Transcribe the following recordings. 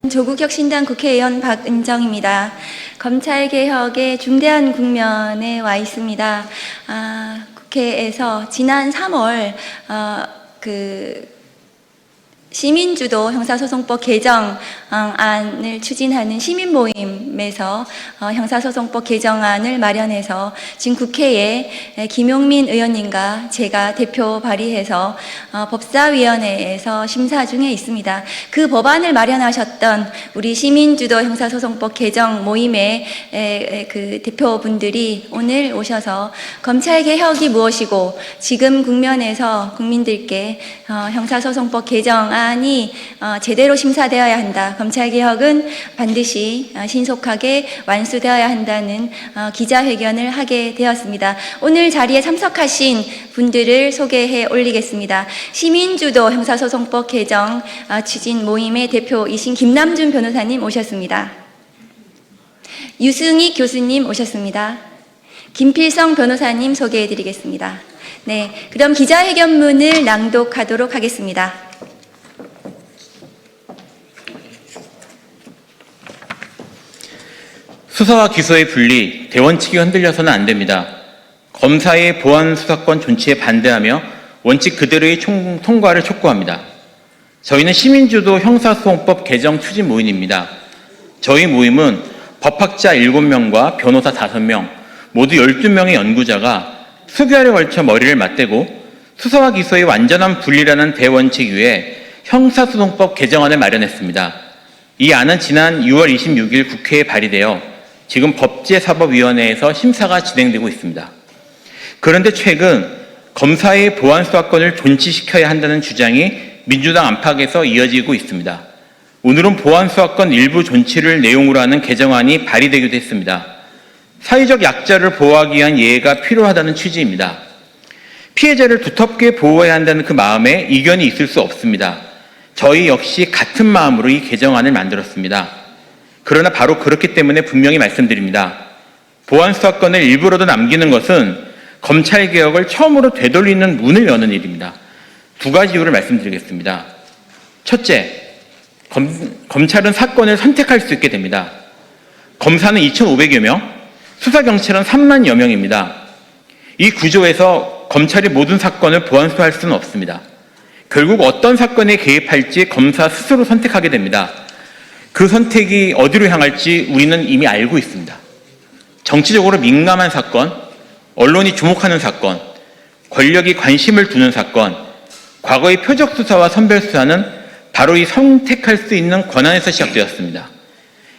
조국혁신당 국회의원 박은정입니다. 검찰개혁의 중대한 국면에 와 있습니다. 국회에서 지난 3월 시민주도 형사소송법 개정안을 추진하는 시민모임에서 형사소송법 개정안을 마련해서 지금 국회에 김용민 의원님과 제가 대표 발의해서 법사위원회에서 심사 중에 있습니다. 그 법안을 마련하셨던 우리 시민주도 형사소송법 개정 모임의 그 대표분들이 오늘 오셔서 검찰개혁이 무엇이고 지금 국면에서 국민들께 형사소송법 개정안이 제대로 심사되어야 한다. 검찰개혁은 반드시 신속하게 완수되어야 한다는 기자회견을 하게 되었습니다. 오늘 자리에 참석하신 분들을 소개해 올리겠습니다. 시민주도 형사소송법 개정 추진 모임의 대표이신 김남준 변호사님 오셨습니다. 유승익 교수님 오셨습니다. 김필성 변호사님 소개해 드리겠습니다. 네, 그럼 기자회견문을 낭독하도록 하겠습니다. 수사와 기소의 분리, 대원칙이 흔들려서는 안 됩니다. 검사의 보안 수사권 존치에 반대하며 원칙 그대로의 통과를 촉구합니다. 저희는 시민주도 형사소송법 개정 추진 모임입니다. 저희 모임은 법학자 7명과 변호사 5명, 모두 12명의 연구자가 수개월에 걸쳐 머리를 맞대고 수사와 기소의 완전한 분리라는 대원칙 위에 형사소송법 개정안을 마련했습니다. 이 안은 지난 6월 26일 국회에 발의되어 지금 법제사법위원회에서 심사가 진행되고 있습니다. 그런데 최근 검사의 보안 수사권을 존치시켜야 한다는 주장이 민주당 안팎에서 이어지고 있습니다. 오늘은 보안 수사권 일부 존치를 내용으로 하는 개정안이 발의되기도 했습니다. 사회적 약자를 보호하기 위한 예외가 필요하다는 취지입니다. 피해자를 두텁게 보호해야 한다는 그 마음에 이견이 있을 수 없습니다. 저희 역시 같은 마음으로 이 개정안을 만들었습니다. 그러나 바로 그렇기 때문에 분명히 말씀드립니다. 보안 수사권을 일부라도 남기는 것은 검찰개혁을 처음으로 되돌리는 문을 여는 일입니다. 두 가지 이유를 말씀드리겠습니다. 첫째, 검찰은 사건을 선택할 수 있게 됩니다. 검사는 2,500여 명, 수사경찰은 3만여 명입니다. 이 구조에서 검찰이 모든 사건을 보안 수사할 수는 없습니다. 결국 어떤 사건에 개입할지 검사 스스로 선택하게 됩니다. 그 선택이 어디로 향할지 우리는 이미 알고 있습니다. 정치적으로 민감한 사건, 언론이 주목하는 사건, 권력이 관심을 두는 사건, 과거의 표적 수사와 선별 수사는 바로 이 선택할 수 있는 권한에서 시작되었습니다.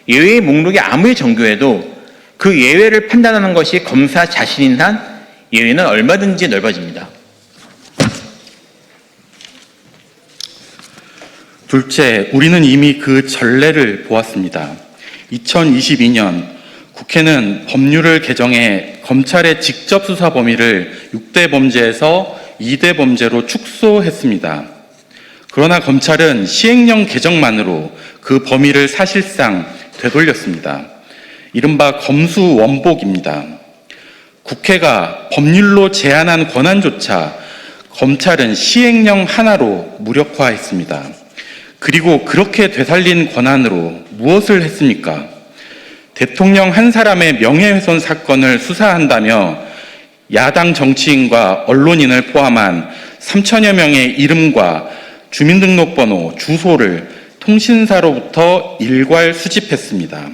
예외의 목록이 아무리 정교해도 그 예외를 판단하는 것이 검사 자신인 한 예외는 얼마든지 넓어집니다. 둘째, 우리는 이미 그 전례를 보았습니다. 2022년 국회는 법률을 개정해 검찰의 직접 수사 범위를 6대 범죄에서 2대 범죄로 축소했습니다. 그러나 검찰은 시행령 개정만으로 그 범위를 사실상 되돌렸습니다. 이른바 검수원복입니다. 국회가 법률로 제한한 권한조차 검찰은 시행령 하나로 무력화했습니다. 그리고 그렇게 되살린 권한으로 무엇을 했습니까? 대통령 한 사람의 명예훼손 사건을 수사한다며 야당 정치인과 언론인을 포함한 3천여 명의 이름과 주민등록번호, 주소를 통신사로부터 일괄 수집했습니다.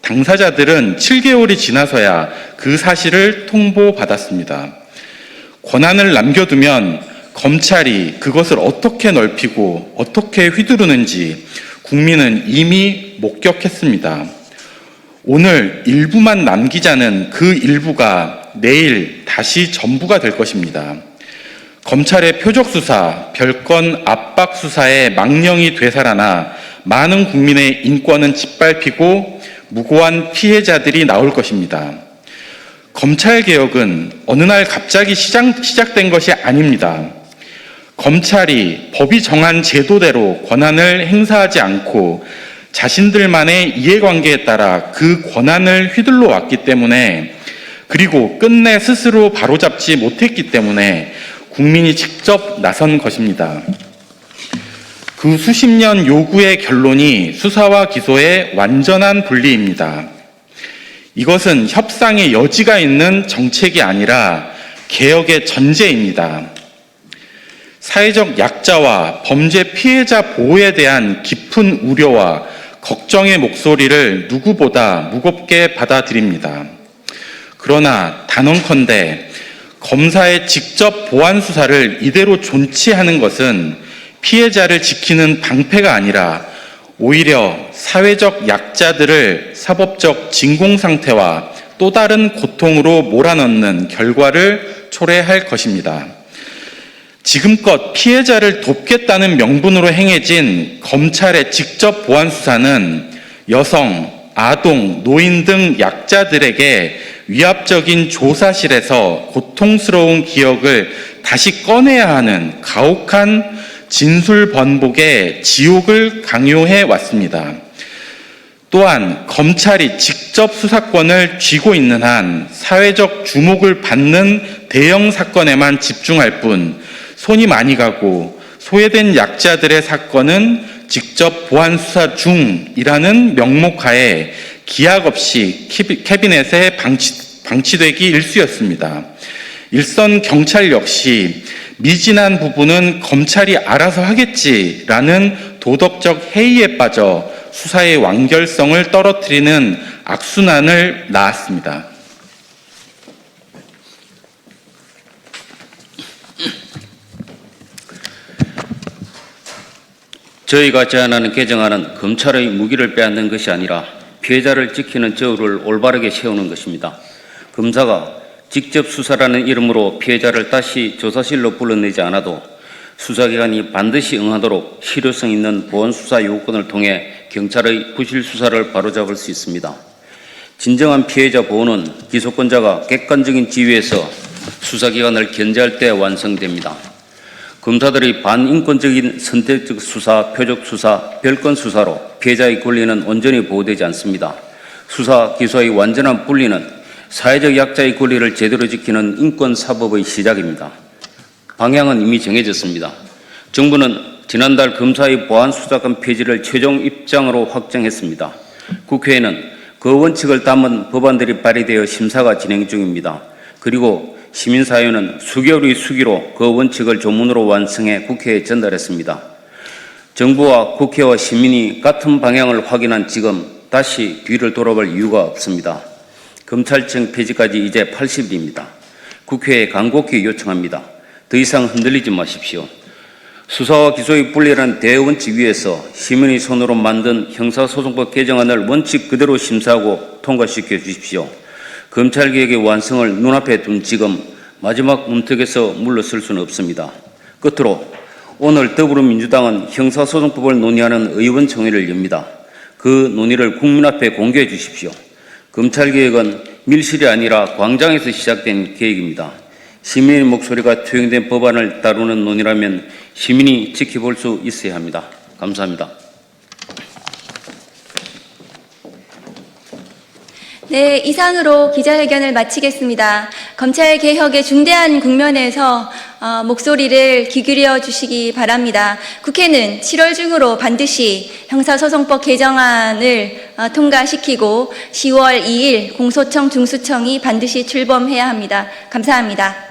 당사자들은 7개월이 지나서야 그 사실을 통보받았습니다. 권한을 남겨두면 검찰이 그것을 어떻게 넓히고 어떻게 휘두르는지 국민은 이미 목격했습니다. 오늘 일부만 남기자는 그 일부가 내일 다시 전부가 될 것입니다. 검찰의 표적수사, 별건 압박수사에 망령이 되살아나 많은 국민의 인권은 짓밟히고 무고한 피해자들이 나올 것입니다. 검찰개혁은 어느 날 갑자기 시작된 것이 아닙니다. 검찰이 법이 정한 제도대로 권한을 행사하지 않고 자신들만의 이해관계에 따라 그 권한을 휘둘러 왔기 때문에, 그리고 끝내 스스로 바로잡지 못했기 때문에 국민이 직접 나선 것입니다. 그 수십 년 요구의 결론이 수사와 기소의 완전한 분리입니다. 이것은 협상의 여지가 있는 정책이 아니라 개혁의 전제입니다. 사회적 약자와 범죄 피해자 보호에 대한 깊은 우려와 걱정의 목소리를 누구보다 무겁게 받아들입니다. 그러나 단언컨대 검사의 직접 보안 수사를 이대로 존치하는 것은 피해자를 지키는 방패가 아니라 오히려 사회적 약자들을 사법적 진공 상태와 또 다른 고통으로 몰아넣는 결과를 초래할 것입니다. 지금껏 피해자를 돕겠다는 명분으로 행해진 검찰의 직접 보안 수사는 여성, 아동, 노인 등 약자들에게 위압적인 조사실에서 고통스러운 기억을 다시 꺼내야 하는 가혹한 진술 번복의 지옥을 강요해 왔습니다. 또한 검찰이 직접 수사권을 쥐고 있는 한 사회적 주목을 받는 대형 사건에만 집중할 뿐 손이 많이 가고 소외된 약자들의 사건은 직접 보안 수사 중이라는 명목하에 기약 없이 캐비넷에 방치되기 일쑤였습니다. 일선 경찰 역시 미진한 부분은 검찰이 알아서 하겠지라는 도덕적 해이에 빠져 수사의 완결성을 떨어뜨리는 악순환을 낳았습니다. 저희가 제안하는 개정안은 검찰의 무기를 빼앗는 것이 아니라 피해자를 지키는 저울을 올바르게 세우는 것입니다. 검사가 직접 수사라는 이름으로 피해자를 다시 조사실로 불러내지 않아도 수사기관이 반드시 응하도록 실효성 있는 보안수사 요구권을 통해 경찰의 부실 수사를 바로잡을 수 있습니다. 진정한 피해자 보호는 기소권자가 객관적인 지위에서 수사기관을 견제할 때 완성됩니다. 검사들이 반인권적인 선택적 수사, 표적 수사, 별건 수사로 피해자의 권리는 온전히 보호되지 않습니다. 수사, 기소의 완전한 분리는 사회적 약자의 권리를 제대로 지키는 인권사법의 시작입니다. 방향은 이미 정해졌습니다. 정부는 지난달 검사의 보안수사권 폐지를 최종 입장으로 확정했습니다. 국회에는 그 원칙을 담은 법안들이 발의되어 심사가 진행 중입니다. 그리고 시민사회는 수개월의 수기로 그 원칙을 조문으로 완성해 국회에 전달했습니다. 정부와 국회와 시민이 같은 방향을 확인한 지금 다시 뒤를 돌아볼 이유가 없습니다. 검찰청 폐지까지 이제 80일입니다. 국회에 간곡히 요청합니다. 더 이상 흔들리지 마십시오. 수사와 기소의 분리라는 대원칙 위에서 시민의 손으로 만든 형사소송법 개정안을 원칙 그대로 심사하고 통과시켜 주십시오. 검찰개혁의 완성을 눈앞에 둔 지금 마지막 문턱에서 물러설 수는 없습니다. 끝으로 오늘 더불어민주당은 형사소송법을 논의하는 의원총회를 엽니다. 그 논의를 국민 앞에 공개해 주십시오. 검찰개혁은 밀실이 아니라 광장에서 시작된 계획입니다. 시민의 목소리가 투영된 법안을 다루는 논의라면 시민이 지켜볼 수 있어야 합니다. 감사합니다. 네, 이상으로 기자회견을 마치겠습니다. 검찰 개혁의 중대한 국면에서 목소리를 기울여 주시기 바랍니다. 국회는 7월 중으로 반드시 형사소송법 개정안을 통과시키고 10월 2일 공소청 중수청이 반드시 출범해야 합니다. 감사합니다.